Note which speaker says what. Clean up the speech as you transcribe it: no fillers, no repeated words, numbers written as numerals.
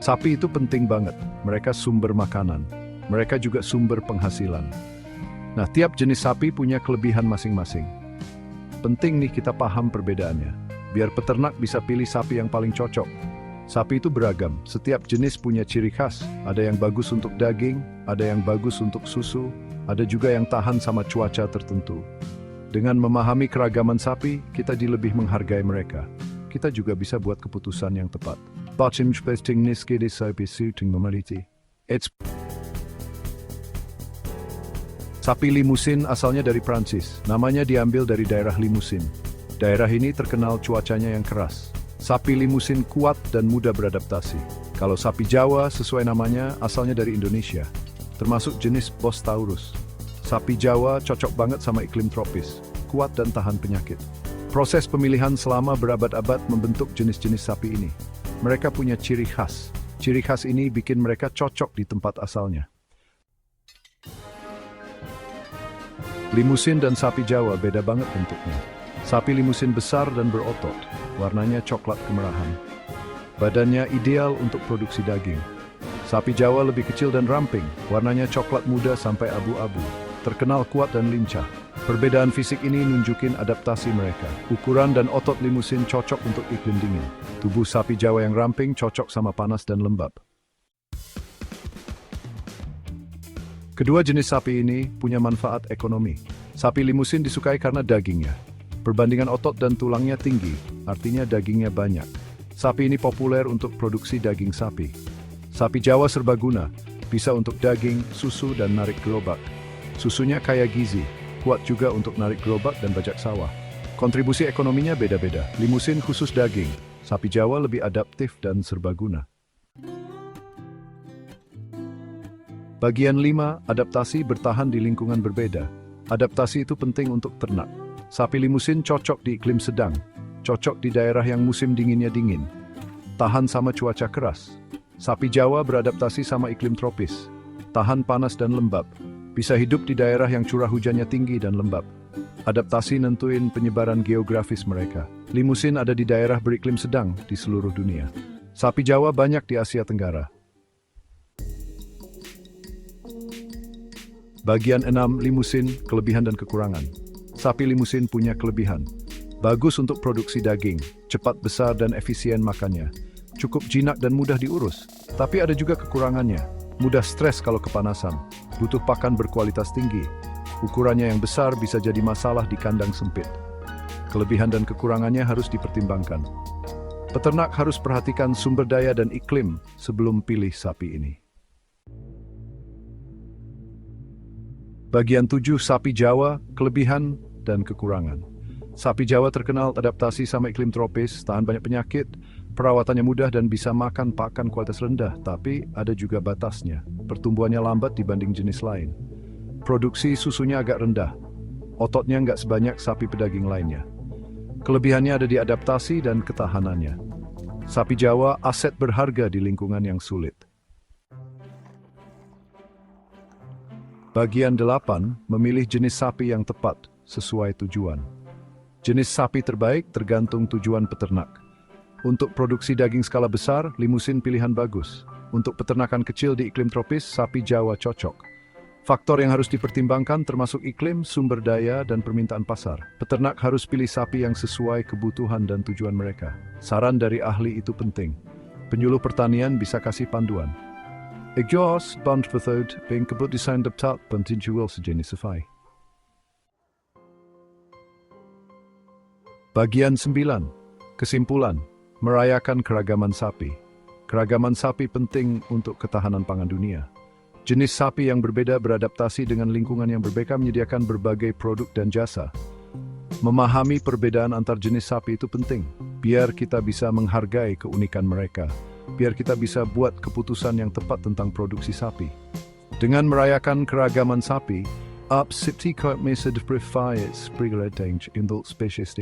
Speaker 1: Sapi itu penting banget. Mereka sumber makanan. Mereka juga sumber penghasilan. Nah, tiap jenis sapi punya kelebihan masing-masing. Penting nih kita paham perbedaannya, biar peternak bisa pilih sapi yang paling cocok. Sapi itu beragam, setiap jenis punya ciri khas. Ada yang bagus untuk daging, ada yang bagus untuk susu, ada juga yang tahan sama cuaca tertentu. Dengan memahami keragaman sapi, kita lebih menghargai mereka. Kita juga bisa buat keputusan yang tepat. Sapi Limousin asalnya dari Prancis, namanya diambil dari daerah Limousin. Daerah ini terkenal cuacanya yang keras. Sapi Limousin kuat dan mudah beradaptasi. Kalau sapi Jawa sesuai namanya asalnya dari Indonesia, termasuk jenis Bos Taurus. Sapi Jawa cocok banget sama iklim tropis, kuat dan tahan penyakit. Proses pemilihan selama berabad-abad membentuk jenis-jenis sapi ini. Mereka punya ciri khas. Ciri khas ini bikin mereka cocok di tempat asalnya. Limousin dan sapi Jawa beda banget bentuknya. Sapi Limousin besar dan berotot, warnanya coklat kemerahan. Badannya ideal untuk produksi daging. Sapi Jawa lebih kecil dan ramping, warnanya coklat muda sampai abu-abu. Terkenal kuat dan lincah. Perbedaan fisik ini nunjukin adaptasi mereka. Ukuran dan otot Limousin cocok untuk iklim dingin. Tubuh sapi Jawa yang ramping cocok sama panas dan lembab. Kedua jenis sapi ini punya manfaat ekonomi. Sapi Limousin disukai karena dagingnya. Perbandingan otot dan tulangnya tinggi, artinya dagingnya banyak. Sapi ini populer untuk produksi daging sapi. Sapi Jawa serbaguna, bisa untuk daging, susu, dan narik gerobak. Susunya kaya gizi, kuat juga untuk narik gerobak dan bajak sawah. Kontribusi ekonominya beda-beda. Limousin khusus daging, sapi Jawa lebih adaptif dan serbaguna. Bagian 5, adaptasi bertahan di lingkungan berbeda. Adaptasi itu penting untuk ternak. Sapi Limousin cocok di iklim sedang, cocok di daerah yang musim dinginnya dingin, tahan sama cuaca keras. Sapi Jawa beradaptasi sama iklim tropis, tahan panas dan lembab, bisa hidup di daerah yang curah hujannya tinggi dan lembab. Adaptasi nentuin penyebaran geografis mereka. Limousin ada di daerah beriklim sedang di seluruh dunia. Sapi Jawa banyak di Asia Tenggara. Bagian 6, Limousin, kelebihan dan kekurangan. Sapi Limousin punya kelebihan. Bagus untuk produksi daging, cepat besar dan efisien makannya. Cukup jinak dan mudah diurus. Tapi ada juga kekurangannya. Mudah stres kalau kepanasan. Butuh pakan berkualitas tinggi. Ukurannya yang besar bisa jadi masalah di kandang sempit. Kelebihan dan kekurangannya harus dipertimbangkan. Peternak harus perhatikan sumber daya dan iklim sebelum pilih sapi ini. Bagian 7, sapi Jawa, kelebihan dan kekurangan. Sapi Jawa terkenal adaptasi sama iklim tropis, tahan banyak penyakit, perawatannya mudah dan bisa makan pakan kualitas rendah, tapi ada juga batasnya. Pertumbuhannya lambat dibanding jenis lain. Produksi susunya agak rendah. Ototnya nggak sebanyak sapi pedaging lainnya. Kelebihannya ada di adaptasi dan ketahanannya. Sapi Jawa aset berharga di lingkungan yang sulit. Bagian 8, memilih jenis sapi yang tepat sesuai tujuan. Jenis sapi terbaik tergantung tujuan peternak. Untuk produksi daging skala besar, Limousin pilihan bagus. Untuk peternakan kecil di iklim tropis, sapi Jawa cocok. Faktor yang harus dipertimbangkan termasuk iklim, sumber daya, dan permintaan pasar. Peternak harus pilih sapi yang sesuai kebutuhan dan tujuan mereka. Saran dari ahli itu penting. Penyuluh pertanian bisa kasih panduan. Exhaust bandmethode being kebut design adaptat pentinjual sejenisify. Bagian 9. Kesimpulan. Merayakan keragaman sapi. Keragaman sapi penting untuk ketahanan pangan dunia. Jenis sapi yang berbeda beradaptasi dengan lingkungan yang berbeda menyediakan berbagai produk dan jasa. Memahami perbedaan antar jenis sapi itu penting, biar kita bisa menghargai keunikan mereka. Biar kita bisa buat keputusan yang tepat tentang produksi sapi. Dengan merayakan keragaman sapi, up 70 method prefer its in the species